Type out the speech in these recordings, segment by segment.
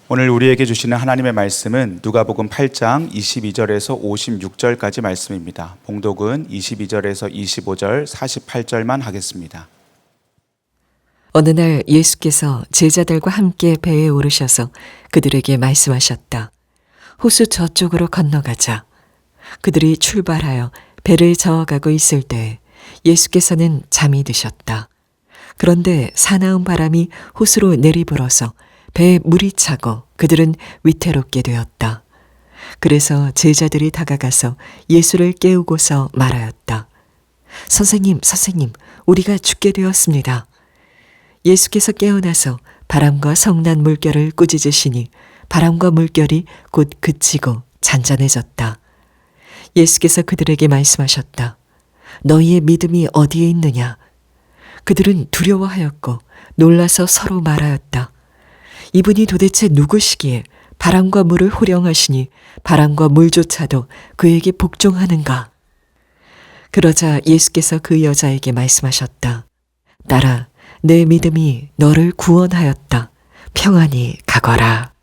오늘 우리에게 주시는 하나님의 말씀은 누가복음 8장 22절에서 56절까지 말씀입니다. 봉독은 22절에서 25절, 48절만 하겠습니다. 어느 날 예수께서 제자들과 함께 배에 오르셔서 그들에게 말씀하셨다. 호수 저쪽으로 건너가자. 그들이 출발하여 배를 저어가고 있을 때 예수께서는 잠이 드셨다. 그런데 사나운 바람이 호수로 내리불어서 배에 물이 차고 그들은 위태롭게 되었다. 그래서 제자들이 다가가서 예수를 깨우고서 말하였다. 선생님, 선생님, 우리가 죽게 되었습니다. 예수께서 깨어나서 바람과 성난 물결을 꾸짖으시니 바람과 물결이 곧 그치고 잔잔해졌다. 예수께서 그들에게 말씀하셨다. 너희의 믿음이 어디에 있느냐? 그들은 두려워하였고 놀라서 서로 말하였다. 이분이 도대체 누구시기에 바람과 물을 호령하시니 바람과 물조차도 그에게 복종하는가? 그러자 예수께서 그 여자에게 말씀하셨다. 딸아, 내 믿음이 너를 구원하였다. 평안히 가거라.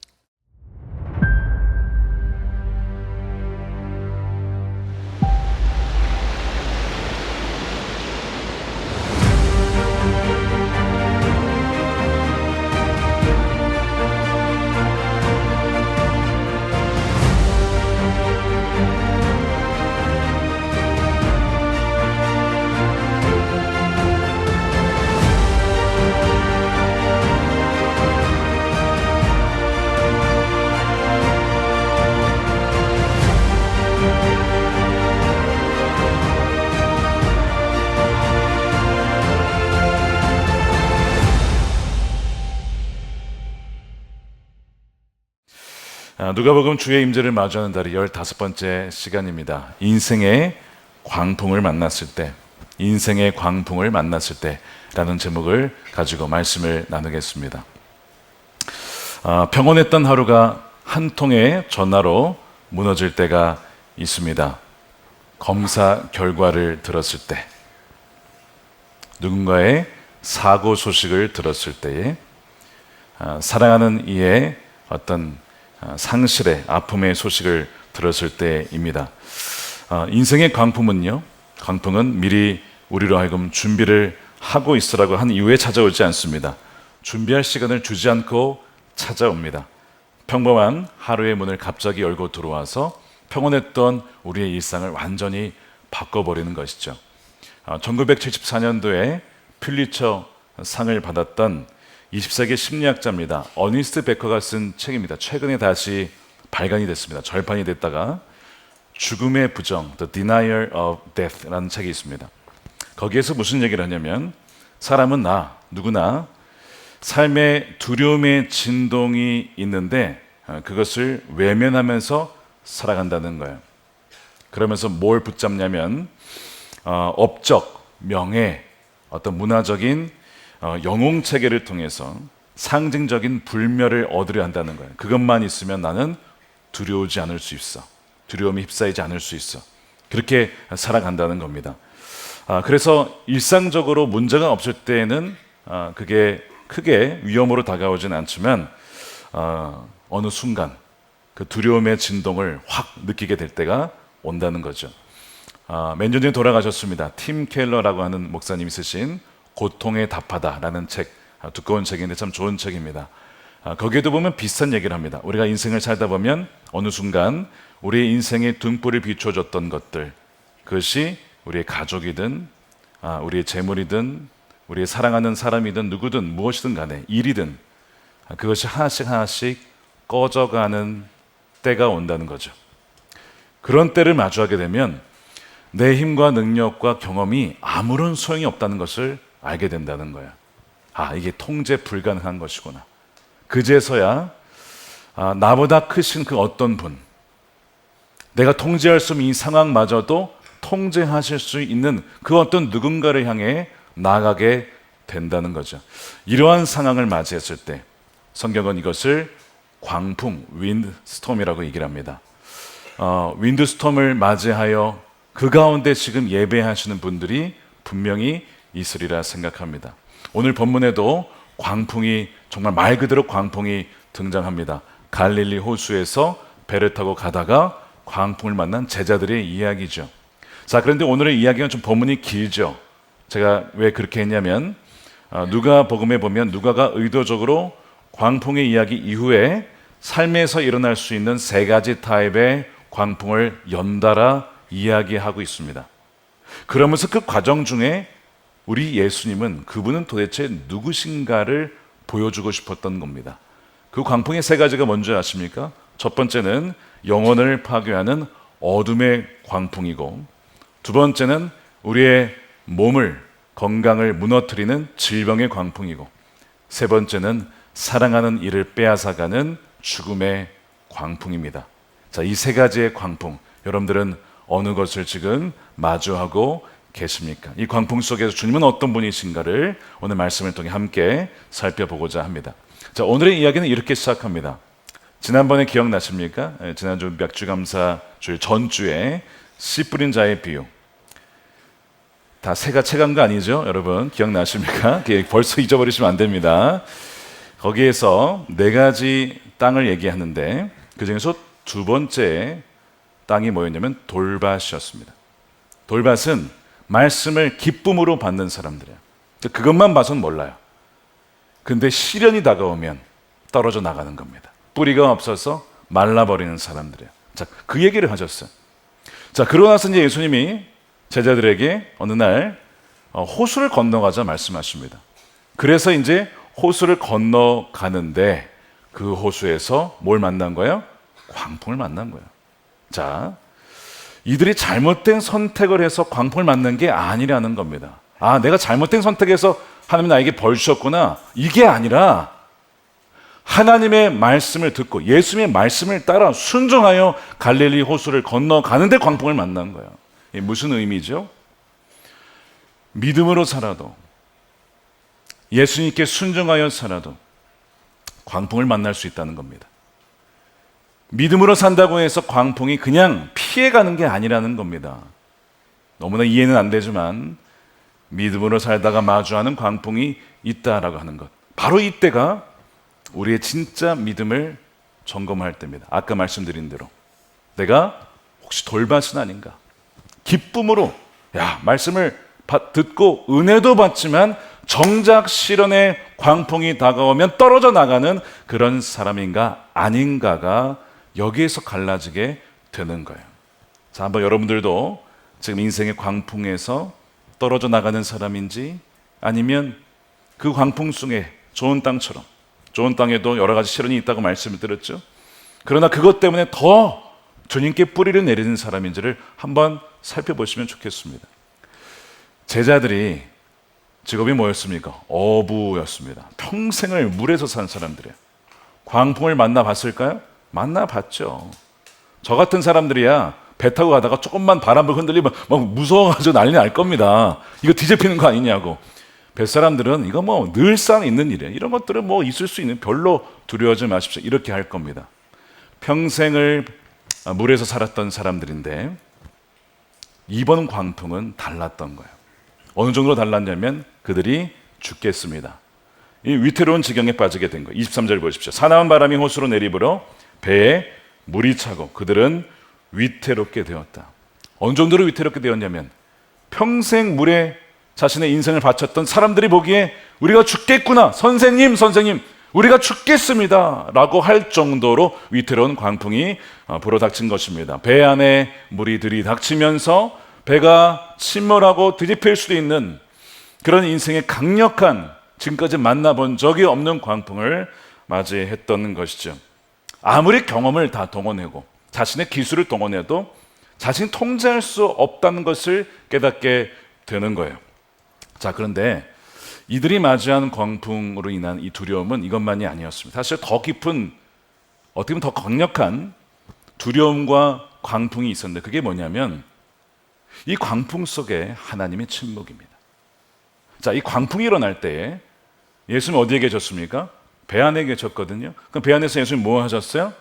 누가복음 주의 임재를 마주하는 달이 15번째 시간입니다. 인생의 광풍을 만났을 때, 인생의 광풍을 만났을 때라는 제목을 가지고 말씀을 나누겠습니다. 평온했던 하루가 한 통의 전화로 무너질 때가 있습니다. 검사 결과를 들었을 때, 누군가의 사고 소식을 들었을 때에, 사랑하는 이의 어떤 상실의 아픔의 소식을 들었을 때입니다. 인생의 광풍은요, 광풍은 미리 우리로 하여금 준비를 하고 있으라고 한 이후에 찾아오지 않습니다. 준비할 시간을 주지 않고 찾아옵니다. 평범한 하루의 문을 갑자기 열고 들어와서 평온했던 우리의 일상을 완전히 바꿔버리는 것이죠. 1974년도에 퓰리처 상을 받았던 20세기 심리학자입니다. 어니스트 베커가 쓴 책입니다. 최근에 다시 발간이 됐습니다. 절판이 됐다가 죽음의 부정, The Denial of Death라는 책이 있습니다. 거기에서 무슨 얘기를 하냐면 사람은 누구나 삶의 두려움의 진동이 있는데 그것을 외면하면서 살아간다는 거예요. 그러면서 뭘 붙잡냐면 업적, 명예, 어떤 문화적인 영웅 체계를 통해서 상징적인 불멸을 얻으려 한다는 거예요. 그것만 있으면 나는 두려우지 않을 수 있어. 두려움에 휩싸이지 않을 수 있어. 그렇게 살아간다는 겁니다. 그래서 일상적으로 문제가 없을 때에는 그게 크게 위험으로 다가오진 않지만 어느 순간 그 두려움의 진동을 확 느끼게 될 때가 온다는 거죠. 몇 년 전에 돌아가셨습니다. 팀 켈러라고 하는 목사님이 쓰신 고통에 답하다라는 책, 두꺼운 책인데 참 좋은 책입니다. 거기에도 보면 비슷한 얘기를 합니다. 우리가 인생을 살다 보면 어느 순간 우리의 인생의 등불을 비춰줬던 것들, 그것이 우리의 가족이든 우리의 재물이든 우리의 사랑하는 사람이든 누구든 무엇이든 간에 일이든 그것이 하나씩 꺼져가는 때가 온다는 거죠. 그런 때를 마주하게 되면 내 힘과 능력과 경험이 아무런 소용이 없다는 것을 알게 된다는 거야. 이게 통제 불가능한 것이구나. 그제서야 나보다 크신 그 어떤 분, 내가 통제할 수 없는 이 상황마저도 통제하실 수 있는 그 어떤 누군가를 향해 나아가게 된다는 거죠. 이러한 상황을 맞이했을 때 성경은 이것을 광풍, 윈드스톰이라고 얘기를 합니다. 윈드스톰을 맞이하여 그 가운데 지금 예배하시는 분들이 분명히 있으리라 생각합니다. 오늘 본문에도 광풍이, 정말 말 그대로 광풍이 등장합니다. 갈릴리 호수에서 배를 타고 가다가 광풍을 만난 제자들의 이야기죠. 자, 그런데 오늘의 이야기는 좀 본문이 길죠. 제가 왜 그렇게 했냐면 누가복음에 보면 누가가 의도적으로 광풍의 이야기 이후에 삶에서 일어날 수 있는 세 가지 타입의 광풍을 연달아 이야기하고 있습니다. 그러면서 그 과정 중에 우리 예수님은 그분은 도대체 누구신가를 보여주고 싶었던 겁니다. 그 광풍의 세 가지가 뭔지 아십니까? 첫 번째는 영혼을 파괴하는 어둠의 광풍이고, 두 번째는 우리의 몸을, 건강을 무너뜨리는 질병의 광풍이고, 세 번째는 사랑하는 이를 빼앗아가는 죽음의 광풍입니다. 자, 이 세 가지의 광풍, 여러분들은 어느 것을 지금 마주하고 계십니까? 이 광풍 속에서 주님은 어떤 분이신가를 오늘 말씀을 통해 함께 살펴보고자 합니다. 자, 오늘의 이야기는 이렇게 시작합니다. 지난번에 기억나십니까? 지난주 맥주감사 주일 전주에 씨 뿌린 자의 비유. 다 새가 채간 거 아니죠? 여러분 기억나십니까? 벌써 잊어버리시면 안 됩니다. 거기에서 네 가지 땅을 얘기하는데 그 중에서 두 번째 땅이 뭐였냐면 돌밭이었습니다. 돌밭은 말씀을 기쁨으로 받는 사람들이에요. 그것만 봐서는 몰라요. 근데 시련이 다가오면 떨어져 나가는 겁니다. 뿌리가 없어서 말라버리는 사람들이에요. 자, 그 얘기를 하셨어요. 자, 그러고 나서 이제 예수님이 제자들에게 어느 날 호수를 건너가자 말씀하십니다. 그래서 이제 호수를 건너가는데 그 호수에서 뭘 만난 거예요? 광풍을 만난 거예요. 자, 이들이 잘못된 선택을 해서 광풍을 만난 게 아니라는 겁니다. 아, 내가 잘못된 선택해서 하나님이 나에게 벌 주셨구나. 이게 아니라 하나님의 말씀을 듣고 예수님의 말씀을 따라 순종하여 갈릴리 호수를 건너가는데 광풍을 만난 거예요. 이게 무슨 의미죠? 믿음으로 살아도 예수님께 순종하여 살아도 광풍을 만날 수 있다는 겁니다. 믿음으로 산다고 해서 광풍이 그냥 피해가는 게 아니라는 겁니다. 너무나 이해는 안 되지만 믿음으로 살다가 마주하는 광풍이 있다라고 하는 것. 바로 이때가 우리의 진짜 믿음을 점검할 때입니다. 아까 말씀드린 대로 내가 혹시 돌밭은 아닌가? 기쁨으로 말씀을 듣고 은혜도 받지만 정작 시련의 광풍이 다가오면 떨어져 나가는 그런 사람인가 아닌가가 여기에서 갈라지게 되는 거예요. 자, 한번 여러분들도 지금 인생의 광풍에서 떨어져 나가는 사람인지 아니면 그 광풍 속에 좋은 땅처럼 좋은 땅에도 여러 가지 시련이 있다고 말씀을 드렸죠. 그러나 그것 때문에 더 주님께 뿌리를 내리는 사람인지를 한번 살펴보시면 좋겠습니다. 제자들이 직업이 뭐였습니까? 어부였습니다. 평생을 물에서 산 사람들이에요. 광풍을 만나봤을까요? 만나봤죠. 저 같은 사람들이야 배 타고 가다가 조금만 바람을 흔들리면 막 무서워가지고 난리 날 겁니다. 이거 뒤집히는 거 아니냐고. 뱃사람들은 이거 뭐 늘상 있는 일이에요. 이런 것들은 뭐 있을 수 있는, 별로 두려워하지 마십시오. 이렇게 할 겁니다. 평생을 물에서 살았던 사람들인데 이번 광풍은 달랐던 거예요. 어느 정도로 달랐냐면 그들이 죽겠습니다. 이 위태로운 지경에 빠지게 된 거예요. 23절 보십시오. 사나운 바람이 호수로 내리불어 배에 물이 차고 그들은 위태롭게 되었다. 어느 정도로 위태롭게 되었냐면 평생 물에 자신의 인생을 바쳤던 사람들이 보기에 우리가 죽겠구나, 선생님 우리가 죽겠습니다 라고 할 정도로 위태로운 광풍이 불어닥친 것입니다. 배 안에 물이 들이닥치면서 배가 침몰하고 뒤집힐 수도 있는 그런 인생의 강력한, 지금까지 만나본 적이 없는 광풍을 맞이했던 것이죠. 아무리 경험을 다 동원하고 자신의 기술을 동원해도 자신이 통제할 수 없다는 것을 깨닫게 되는 거예요. 자, 그런데 이들이 맞이한 광풍으로 인한 이 두려움은 이것만이 아니었습니다. 사실 더 깊은, 어떻게 보면 더 강력한 두려움과 광풍이 있었는데 그게 뭐냐면 이 광풍 속에 하나님의 침묵입니다. 자, 이 광풍이 일어날 때에 예수님 어디에 계셨습니까? 배 안에 계셨거든요. 그럼 배 안에서 예수님 뭐 하셨어요?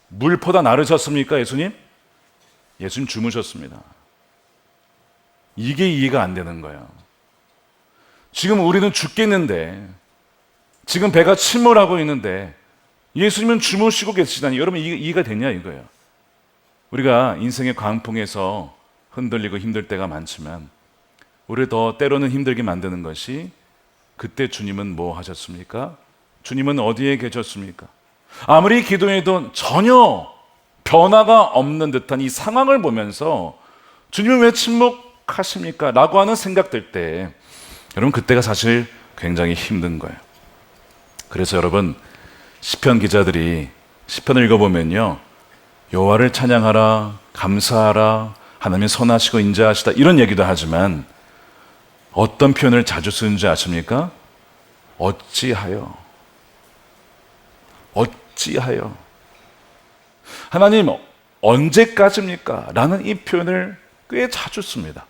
물보다 나르셨습니까? 예수님 주무셨습니다. 이게 이해가 안 되는 거예요. 지금 우리는 죽겠는데, 지금 배가 침몰하고 있는데 예수님은 주무시고 계시다니. 여러분 이해가 되냐 이거예요. 우리가 인생의 광풍에서 흔들리고 힘들 때가 많지만 우리 더 때로는 힘들게 만드는 것이 그때 주님은 뭐 하셨습니까? 주님은 어디에 계셨습니까? 아무리 기도해도 전혀 변화가 없는 듯한 이 상황을 보면서 주님은 왜 침묵하십니까? 라고 하는 생각들 때 여러분 그때가 사실 굉장히 힘든 거예요. 그래서 여러분 시편 기자들이 시편을 읽어보면요, 여호와를 찬양하라, 감사하라, 하나님은 선하시고 인자하시다 이런 얘기도 하지만 어떤 표현을 자주 쓰는지 아십니까? 어찌하여 하나님 언제까지입니까? 라는 이 표현을 꽤 자주 씁니다.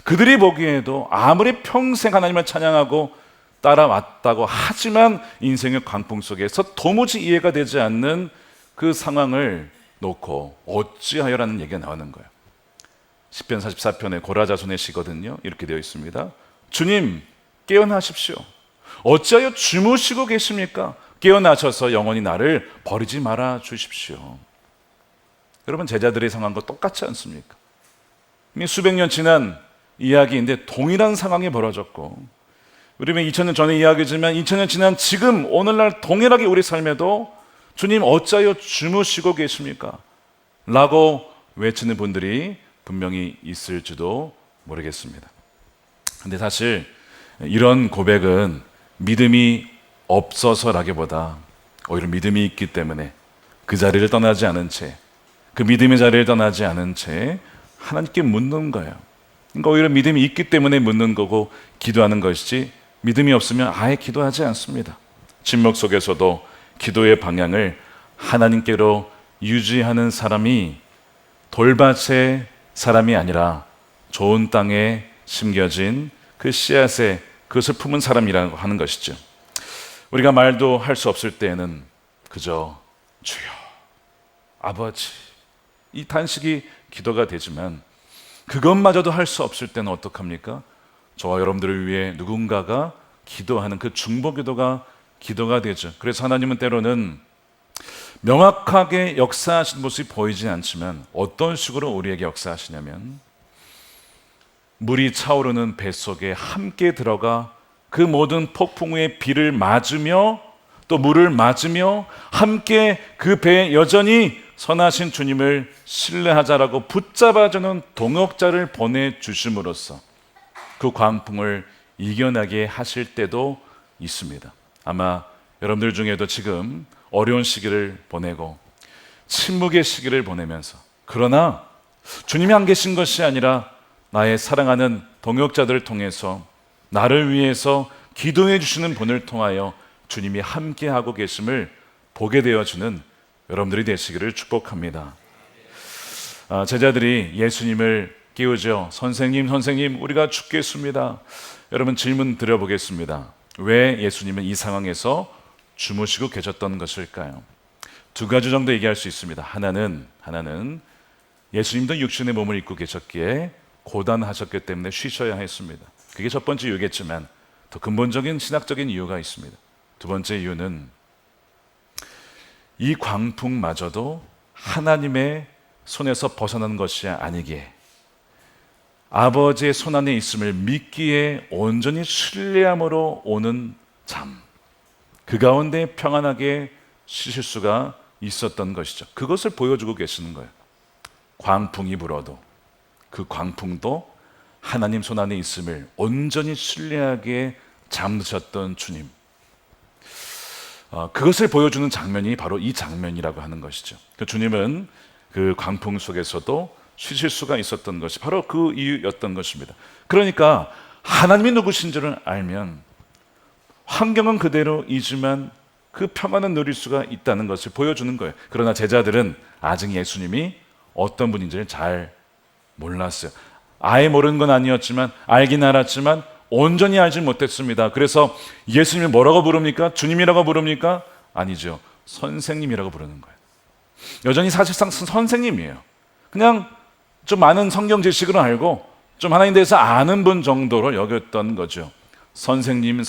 그들이 보기에도 아무리 평생 하나님을 찬양하고 따라왔다고 하지만 인생의 광풍 속에서 도무지 이해가 되지 않는 그 상황을 놓고 어찌하여라는 얘기가 나오는 거예요. 시편 44편의 고라자손의 시거든요. 이렇게 되어 있습니다. 주님 깨어나십시오. 어찌하여 주무시고 계십니까? 깨어나셔서 영원히 나를 버리지 말아 주십시오. 여러분 제자들의 상황과 똑같지 않습니까? 이미 수백 년 지난 이야기인데 동일한 상황이 벌어졌고 우리는 2000년 전의 이야기지만 2000년 지난 지금 오늘날 동일하게 우리 삶에도 주님 어찌하여 주무시고 계십니까? 라고 외치는 분들이 분명히 있을지도 모르겠습니다. 근데 사실 이런 고백은 믿음이 없어서라기보다 오히려 믿음이 있기 때문에 그 자리를 떠나지 않은 채, 그 믿음의 자리를 떠나지 않은 채 하나님께 묻는 거예요. 그러니까 오히려 믿음이 있기 때문에 묻는 거고 기도하는 것이지 믿음이 없으면 아예 기도하지 않습니다. 침묵 속에서도 기도의 방향을 하나님께로 유지하는 사람이 돌밭의 사람이 아니라 좋은 땅에 심겨진 그 씨앗에 그것을 품은 사람이라고 하는 것이죠. 우리가 말도 할 수 없을 때에는 그저 주여, 아버지 이 단식이 기도가 되지만 그것마저도 할 수 없을 때는 어떡합니까? 저와 여러분들을 위해 누군가가 기도하는 그 중보기도가 기도가 되죠. 그래서 하나님은 때로는 명확하게 역사하신 모습이 보이지 않지만 어떤 식으로 우리에게 역사하시냐면 물이 차오르는 뱃속에 함께 들어가 그 모든 폭풍 후에 비를 맞으며 또 물을 맞으며 함께 그 배에 여전히 선하신 주님을 신뢰하자라고 붙잡아주는 동역자를 보내주심으로써 그 광풍을 이겨나게 하실 때도 있습니다. 아마 여러분들 중에도 지금 어려운 시기를 보내고 침묵의 시기를 보내면서 그러나 주님이 안 계신 것이 아니라 나의 사랑하는 동역자들을 통해서 나를 위해서 기도해 주시는 분을 통하여 주님이 함께하고 계심을 보게 되어주는 여러분들이 되시기를 축복합니다. 제자들이 예수님을 깨우죠. 선생님 우리가 죽겠습니다. 여러분 질문 드려보겠습니다. 왜 예수님은 이 상황에서 주무시고 계셨던 것일까요? 두 가지 정도 얘기할 수 있습니다. 하나는 예수님도 육신의 몸을 입고 계셨기에 고단하셨기 때문에 쉬셔야 했습니다. 그게 첫 번째 이유겠지만 더 근본적인 신학적인 이유가 있습니다. 두 번째 이유는 이 광풍마저도 하나님의 손에서 벗어난 것이 아니기에 아버지의 손 안에 있음을 믿기에 온전히 신뢰함으로 오는 잠, 그 가운데 평안하게 쉬실 수가 있었던 것이죠. 그것을 보여주고 계시는 거예요. 광풍이 불어도 그 광풍도 하나님 손 안에 있음을 온전히 신뢰하게 잠드셨던 주님, 그것을 보여주는 장면이 바로 이 장면이라고 하는 것이죠. 주님은 그 광풍 속에서도 쉬실 수가 있었던 것이 바로 그 이유였던 것입니다. 그러니까 하나님이 누구신 줄을 알면 환경은 그대로이지만 그 평안은 누릴 수가 있다는 것을 보여주는 거예요. 그러나 제자들은 아직 예수님이 어떤 분인지를 잘 몰랐어요. 아예 모르는 건 아니었지만 알긴 알았지만 온전히 알지 못했습니다. 그래서 예수님을 뭐라고 부릅니까? 주님이라고 부릅니까? 아니죠. 선생님이라고 부르는 거예요. 여전히 사실상 선생님이에요. 그냥 좀 많은 성경 지식을 알고 좀 하나님에 대해서 아는 분 정도로 여겼던 거죠. 선생님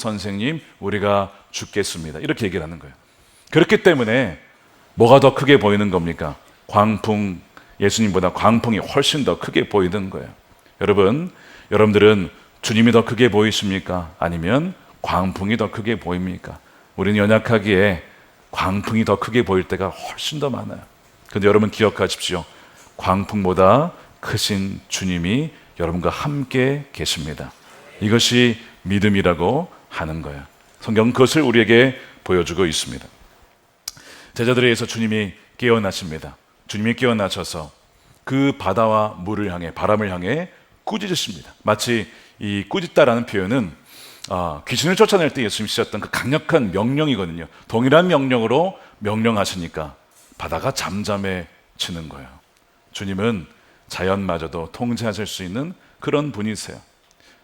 우리가 죽겠습니다. 이렇게 얘기를 하는 거예요. 그렇기 때문에 뭐가 더 크게 보이는 겁니까? 광풍, 예수님보다 광풍이 훨씬 더 크게 보이는 거예요. 여러분들은 주님이 더 크게 보이십니까? 아니면 광풍이 더 크게 보입니까? 우리는 연약하기에 광풍이 더 크게 보일 때가 훨씬 더 많아요. 그런데 여러분 기억하십시오. 광풍보다 크신 주님이 여러분과 함께 계십니다. 이것이 믿음이라고 하는 거예요. 성경은 그것을 우리에게 보여주고 있습니다. 제자들에 의해서 주님이 깨어나십니다. 주님이 깨어나셔서 그 바다와 물을 향해, 바람을 향해 꾸짖으십니다. 마치 이 꾸짖다라는 표현은 귀신을 쫓아낼 때 예수님이 쓰셨던 그 강력한 명령이거든요. 동일한 명령으로 명령하시니까 바다가 잠잠해지는 거예요. 주님은 자연마저도 통제하실 수 있는 그런 분이세요.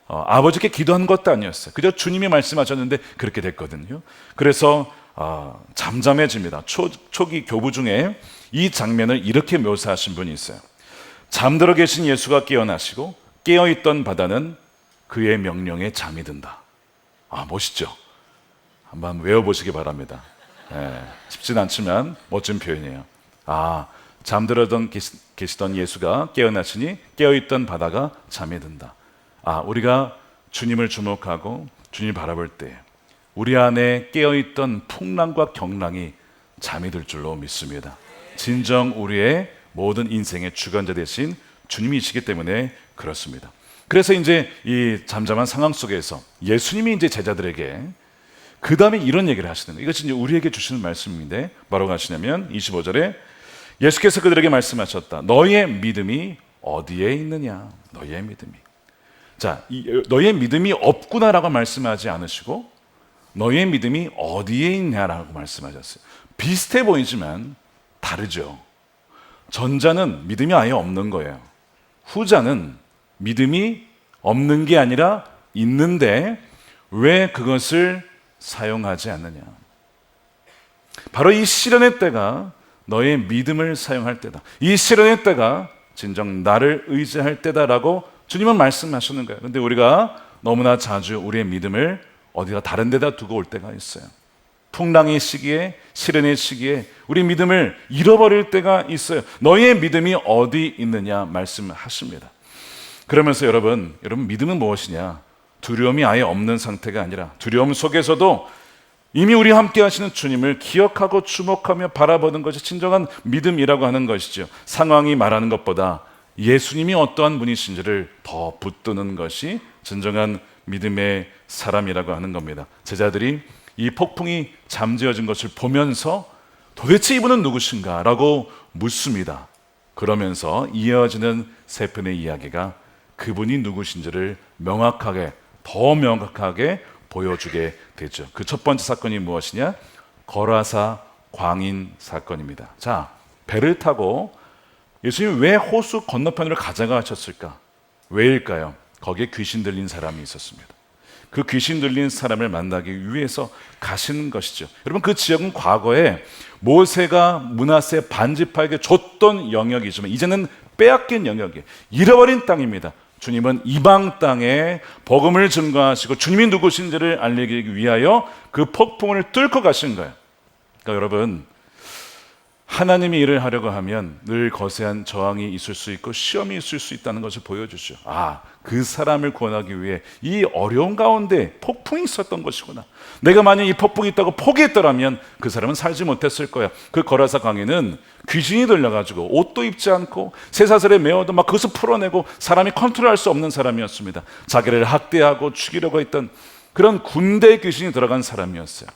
아버지께 기도한 것도 아니었어요. 그저 주님이 말씀하셨는데 그렇게 됐거든요. 그래서 잠잠해집니다. 초기 교부 중에 이 장면을 이렇게 묘사하신 분이 있어요. 잠들어 계신 예수가 깨어나시고 깨어있던 바다는 그의 명령에 잠이 든다. 멋있죠? 한번 외워보시기 바랍니다. 쉽진 않지만 멋진 표현이에요. 잠들어 계시던 예수가 깨어나시니 깨어있던 바다가 잠이 든다. 우리가 주님을 주목하고 주님을 바라볼 때 우리 안에 깨어있던 풍랑과 경랑이 잠이 들 줄로 믿습니다. 진정 우리의 모든 인생의 주관자 되신 주님이시기 때문에 그렇습니다. 그래서 이제 이 잠잠한 상황 속에서 예수님이 이제 제자들에게 그 다음에 이런 얘기를 하시는 거예요. 이것이 이제 우리에게 주시는 말씀인데 뭐라고 하시냐면 25절에 예수께서 그들에게 말씀하셨다. 너희의 믿음이 어디에 있느냐? 너희의 믿음이. 너희의 믿음이 없구나라고 말씀하지 않으시고 너희의 믿음이 어디에 있냐라고 말씀하셨어요. 비슷해 보이지만 다르죠. 전자는 믿음이 아예 없는 거예요. 후자는 믿음이 없는 게 아니라 있는데 왜 그것을 사용하지 않느냐. 바로 이 시련의 때가 너의 믿음을 사용할 때다. 이 시련의 때가 진정 나를 의지할 때다라고 주님은 말씀하시는 거예요. 그런데 우리가 너무나 자주 우리의 믿음을 어디가 다른 데다 두고 올 때가 있어요. 풍랑의 시기에, 시련의 시기에 우리 믿음을 잃어버릴 때가 있어요. 너희의 믿음이 어디 있느냐 말씀하십니다. 그러면서 여러분 믿음은 무엇이냐? 두려움이 아예 없는 상태가 아니라 두려움 속에서도 이미 우리 함께 하시는 주님을 기억하고 주목하며 바라보는 것이 진정한 믿음이라고 하는 것이죠. 상황이 말하는 것보다 예수님이 어떠한 분이신지를 더 붙드는 것이 진정한 믿음의 사람이라고 하는 겁니다. 제자들이 이 폭풍이 잠재워진 것을 보면서 도대체 이분은 누구신가? 라고 묻습니다. 그러면서 이어지는 세 편의 이야기가 그분이 누구신지를 더 명확하게 보여주게 되죠. 그 첫 번째 사건이 무엇이냐? 거라사 광인 사건입니다. 배를 타고 예수님이 왜 호수 건너편으로 가져가셨을까? 왜일까요? 거기에 귀신 들린 사람이 있었습니다. 그 귀신 들린 사람을 만나기 위해서 가시는 것이죠. 여러분 그 지역은 과거에 모세가 므낫세 반지파에게 줬던 영역이지만 이제는 빼앗긴 영역이에요. 잃어버린 땅입니다. 주님은 이방 땅에 복음을 증거하시고 주님이 누구신지를 알리기 위하여 그 폭풍을 뚫고 가신 거예요. 그러니까 여러분 하나님이 일을 하려고 하면 늘 거세한 저항이 있을 수 있고 시험이 있을 수 있다는 것을 보여주죠. 그 사람을 구원하기 위해 이 어려운 가운데 폭풍이 있었던 것이구나. 내가 만약 이 폭풍이 있다고 포기했더라면 그 사람은 살지 못했을 거야. 그 거라사 광인은 귀신이 들려가지고 옷도 입지 않고 쇠사슬에 매어도 막 그것을 풀어내고 사람이 컨트롤할 수 없는 사람이었습니다. 자기를 학대하고 죽이려고 했던 그런 군대의 귀신이 들어간 사람이었어요.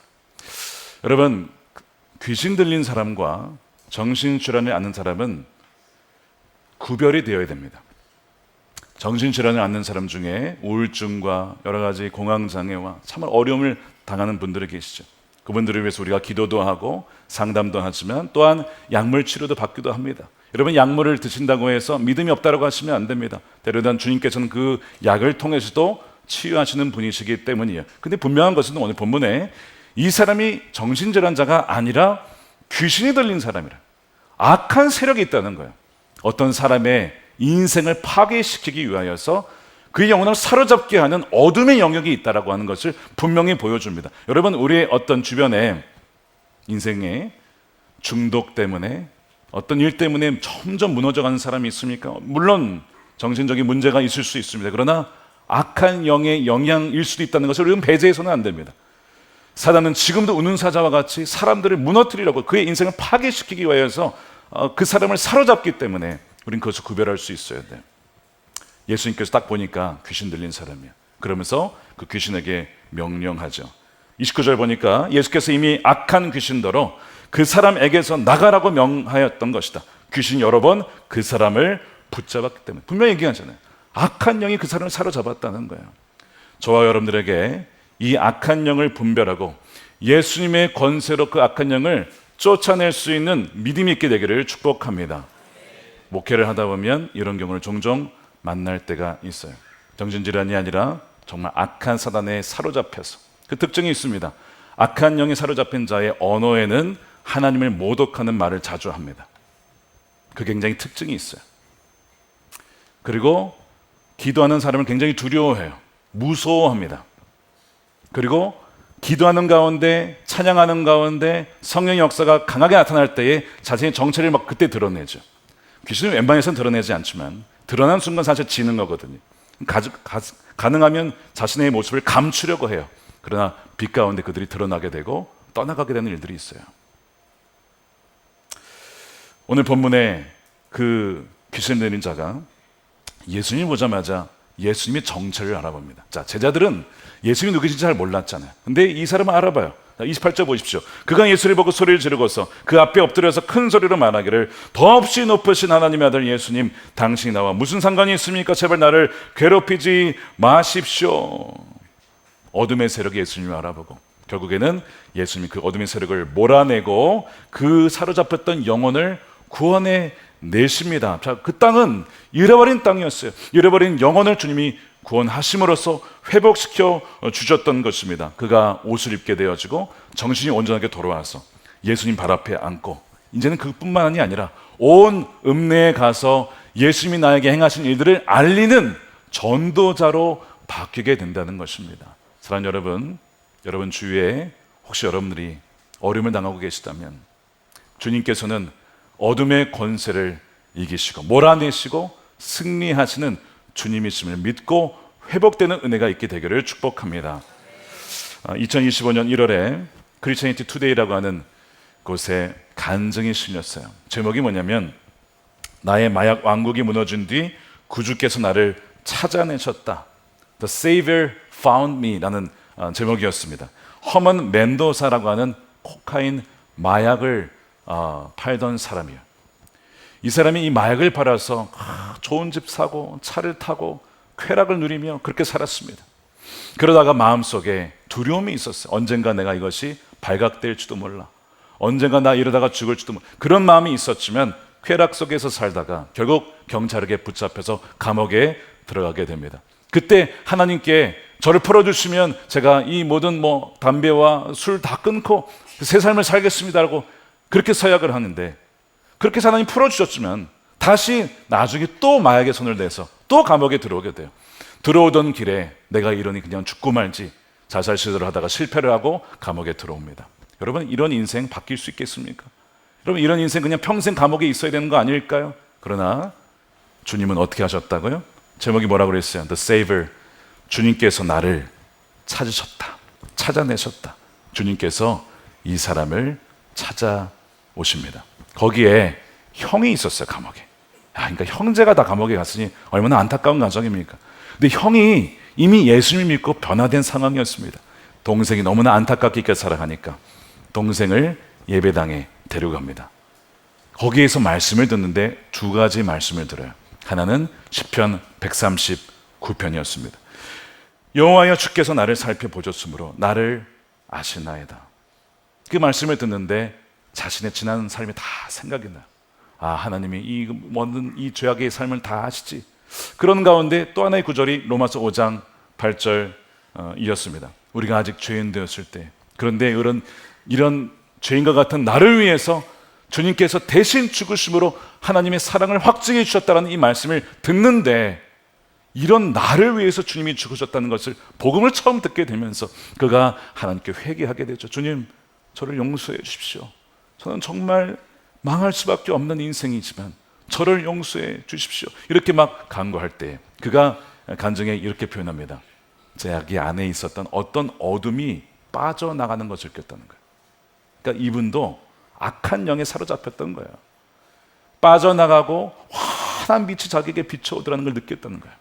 여러분 귀신 들린 사람과 정신질환을 앓는 사람은 구별이 되어야 됩니다. 정신질환을 앓는 사람 중에 우울증과 여러 가지 공황장애와 참 어려움을 당하는 분들이 계시죠. 그분들을 위해서 우리가 기도도 하고 상담도 하지만 또한 약물 치료도 받기도 합니다. 여러분 약물을 드신다고 해서 믿음이 없다고 하시면 안 됩니다. 때로는 주님께서는 그 약을 통해서도 치유하시는 분이시기 때문이에요. 근데 분명한 것은 오늘 본문에 이 사람이 정신질환자가 아니라 귀신이 들린 사람이라 악한 세력이 있다는 거예요. 어떤 사람의 인생을 파괴시키기 위하여서 그의 영혼을 사로잡게 하는 어둠의 영역이 있다라고 하는 것을 분명히 보여줍니다. 여러분 우리의 어떤 주변에 인생의 중독 때문에 어떤 일 때문에 점점 무너져가는 사람이 있습니까? 물론 정신적인 문제가 있을 수 있습니다. 그러나 악한 영의 영향일 수도 있다는 것을 우리는 배제해서는 안 됩니다. 사단은 지금도 우는 사자와 같이 사람들을 무너뜨리려고 그의 인생을 파괴시키기 위해서 그 사람을 사로잡기 때문에 우리는 그것을 구별할 수 있어야 돼요. 예수님께서 딱 보니까 귀신 들린 사람이야. 그러면서 그 귀신에게 명령하죠. 29절 보니까 예수께서 이미 악한 귀신더러 그 사람에게서 나가라고 명하였던 것이다. 귀신 여러 번 그 사람을 붙잡았기 때문에 분명히 얘기하잖아요. 악한 영이 그 사람을 사로잡았다는 거예요. 저와 여러분들에게 이 악한 영을 분별하고 예수님의 권세로 그 악한 영을 쫓아낼 수 있는 믿음이 있게 되기를 축복합니다. 목회를 하다 보면 이런 경우를 종종 만날 때가 있어요. 정신질환이 아니라 정말 악한 사단에 사로잡혀서 그 특징이 있습니다. 악한 영에 사로잡힌 자의 언어에는 하나님을 모독하는 말을 자주 합니다. 그 굉장히 특징이 있어요. 그리고 기도하는 사람을 굉장히 두려워해요. 무서워합니다. 그리고 기도하는 가운데 찬양하는 가운데 성령의 역사가 강하게 나타날 때에 자신의 정체를 막 그때 드러내죠. 귀신은 웬만해서는 드러내지 않지만 드러난 순간 사실 지는 거거든요. 가능하면 자신의 모습을 감추려고 해요. 그러나 빛 가운데 그들이 드러나게 되고 떠나가게 되는 일들이 있어요. 오늘 본문에 그 귀신 들린 자가 예수님 보자마자 예수님의 정체를 알아봅니다. 자, 제자들은 예수님이 누구신지 잘 몰랐잖아요. 근데 이 사람은 알아봐요. 28절 보십시오. 그가 예수를 보고 소리를 지르고서 그 앞에 엎드려서 큰 소리로 말하기를 더없이 높으신 하나님의 아들 예수님, 당신이 나와 무슨 상관이 있습니까? 제발 나를 괴롭히지 마십시오. 어둠의 세력이 예수님을 알아보고 결국에는 예수님이 그 어둠의 세력을 몰아내고 그 사로잡혔던 영혼을 구원해 내십니다. 자, 그 땅은 잃어버린 땅이었어요. 잃어버린 영혼을 주님이 구원하심으로써 회복시켜 주셨던 것입니다. 그가 옷을 입게 되어지고 정신이 온전하게 돌아와서 예수님 발 앞에 앉고 이제는 그뿐만이 아니라 온 읍내에 가서 예수님이 나에게 행하신 일들을 알리는 전도자로 바뀌게 된다는 것입니다. 사랑하는 여러분, 여러분 주위에 혹시 여러분들이 어려움을 당하고 계시다면 주님께서는 어둠의 권세를 이기시고 몰아내시고 승리하시는 주님이심을 믿고 회복되는 은혜가 있게 되기를 축복합니다. 2025년 1월에 크리스천이티 투데이라고 하는 곳에 간증이 실렸어요. 제목이 뭐냐면 나의 마약 왕국이 무너진 뒤 구주께서 나를 찾아내셨다. The Savior found me 라는 제목이었습니다. 허먼 멘도사라고 하는 코카인 마약을 팔던 사람이에요. 이 사람이 이 마약을 팔아서 좋은 집 사고 차를 타고 쾌락을 누리며 그렇게 살았습니다. 그러다가 마음속에 두려움이 있었어요. 언젠가 내가 이것이 발각될지도 몰라. 언젠가 나 이러다가 죽을지도 몰라. 그런 마음이 있었지만 쾌락 속에서 살다가 결국 경찰에게 붙잡혀서 감옥에 들어가게 됩니다. 그때 하나님께 저를 풀어주시면 제가 이 모든 담배와 술 다 끊고 새 삶을 살겠습니다라고 그렇게 서약을 하는데 그렇게 하나님 풀어주셨지만 다시 나중에 또 마약에 손을 대서 또 감옥에 들어오게 돼요. 들어오던 길에 내가 이러니 그냥 죽고 말지 자살 시도를 하다가 실패를 하고 감옥에 들어옵니다. 여러분 이런 인생 바뀔 수 있겠습니까? 여러분 이런 인생 그냥 평생 감옥에 있어야 되는 거 아닐까요? 그러나 주님은 어떻게 하셨다고요? 제목이 뭐라고 그랬어요? The Savior. 주님께서 나를 찾으셨다. 찾아내셨다. 주님께서 이 사람을 찾아오십니다. 거기에 형이 있었어요. 감옥에. 그러니까 형제가 다 감옥에 갔으니 얼마나 안타까운 가정입니까? 근데 형이 이미 예수님 믿고 변화된 상황이었습니다. 동생이 너무나 안타깝게 있게 살아가니까 동생을 예배당에 데려갑니다. 거기에서 말씀을 듣는데 두 가지 말씀을 들어요. 하나는 시편 139편이었습니다. 여호와여 주께서 나를 살펴보셨으므로 나를 아시나이다. 그 말씀을 듣는데 자신의 지난 삶이 다 생각이 나요. 하나님이 이 죄악의 삶을 다 아시지. 그런 가운데 또 하나의 구절이 로마서 5장 8절이었습니다. 우리가 아직 죄인 되었을 때 그런데 이런 죄인과 같은 나를 위해서 주님께서 대신 죽으심으로 하나님의 사랑을 확증해 주셨다는 이 말씀을 듣는데 이런 나를 위해서 주님이 죽으셨다는 것을 복음을 처음 듣게 되면서 그가 하나님께 회개하게 되죠. 주님, 저를 용서해 주십시오. 저는 정말 망할 수밖에 없는 인생이지만 저를 용서해 주십시오. 이렇게 막 간구할 때 그가 간증에 이렇게 표현합니다. 자기 안에 있었던 어떤 어둠이 빠져나가는 것을 느꼈다는 거예요. 그러니까 이분도 악한 영에 사로잡혔던 거예요. 빠져나가고 환한 빛이 자기에게 비춰오더라는 걸 느꼈다는 거예요.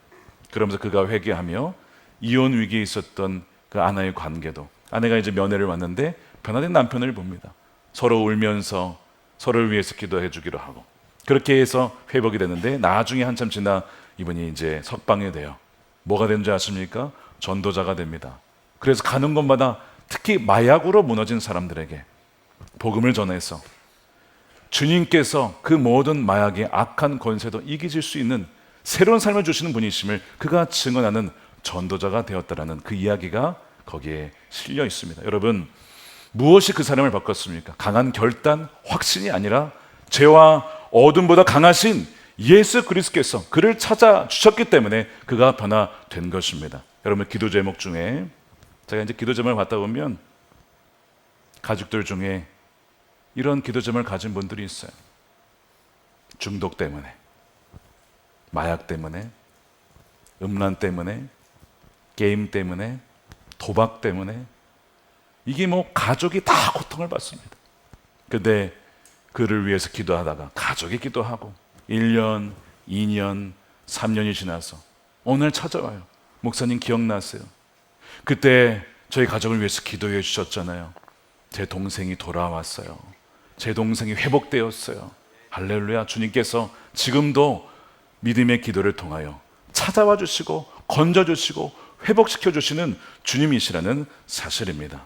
그러면서 그가 회개하며 이혼 위기에 있었던 그 아내의 관계도, 아내가 이제 면회를 왔는데 변화된 남편을 봅니다. 서로 울면서 서로를 위해서 기도해 주기로 하고, 그렇게 해서 회복이 되는데 나중에 한참 지나 이분이 이제 석방이 돼요. 뭐가 되는지 아십니까? 전도자가 됩니다. 그래서 가는 곳마다 특히 마약으로 무너진 사람들에게 복음을 전해서 주님께서 그 모든 마약의 악한 권세도 이기실 수 있는 새로운 삶을 주시는 분이심을 그가 증언하는 전도자가 되었다라는 그 이야기가 거기에 실려 있습니다. 여러분, 무엇이 그 사람을 바꿨습니까? 강한 결단, 확신이 아니라 죄와 어둠보다 강하신 예수 그리스도께서 그를 찾아주셨기 때문에 그가 변화된 것입니다. 여러분, 기도 제목 중에 제가 이제 기도 제목을 받다 보면 가족들 중에 이런 기도 제목을 가진 분들이 있어요. 중독 때문에, 마약 때문에, 음란 때문에, 게임 때문에, 도박 때문에, 이게 뭐 가족이 다 고통을 받습니다. 근데 그를 위해서 기도하다가 가족이 기도하고 1년, 2년, 3년이 지나서 오늘 찾아와요. 목사님 기억나세요? 그때 저희 가족을 위해서 기도해 주셨잖아요. 제 동생이 돌아왔어요. 제 동생이 회복되었어요. 할렐루야. 주님께서 지금도 믿음의 기도를 통하여 찾아와 주시고 건져주시고 회복시켜주시는 주님이시라는 사실입니다.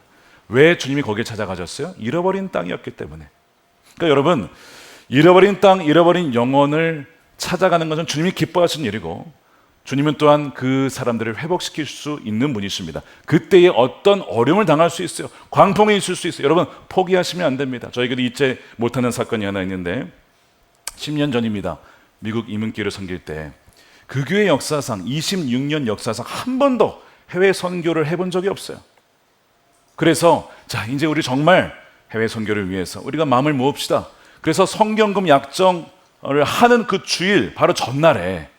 왜 주님이 거기에 찾아가셨어요? 잃어버린 땅이었기 때문에. 그러니까 여러분, 잃어버린 땅, 잃어버린 영혼을 찾아가는 것은 주님이 기뻐하시는 일이고, 주님은 또한 그 사람들을 회복시킬 수 있는 분이십니다. 그때에 어떤 어려움을 당할 수 있어요. 광풍이 있을 수 있어요. 여러분, 포기하시면 안 됩니다. 저에게도 잊지 못하는 사건이 하나 있는데 10년 전입니다. 미국 이민길을 섬길 때 그 교회 역사상 26년 역사상 한 번도 해외 선교를 해본 적이 없어요. 그래서 자, 이제 우리 정말 해외 선교를 위해서 우리가 마음을 모읍시다. 그래서 성경금 약정을 하는 그 주일 바로 전날에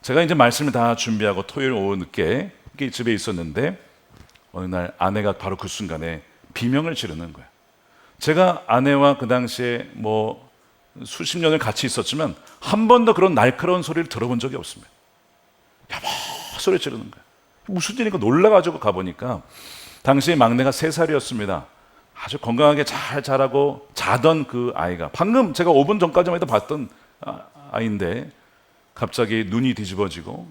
제가 이제 말씀을 다 준비하고 토요일 오후 늦게 집에 있었는데 어느 날 아내가 바로 그 순간에 비명을 지르는 거예요. 제가 아내와 그 당시에 뭐 수십 년을 같이 있었지만 한 번도 그런 날카로운 소리를 들어본 적이 없습니다. 여보 소리 지르는 거예요. 무슨 일인가 놀라가지고 가보니까 당시에 막내가 3살이었습니다. 아주 건강하게 잘 자라고 자던 그 아이가 방금 제가 5분 전까지만 해도 봤던 아이인데 갑자기 눈이 뒤집어지고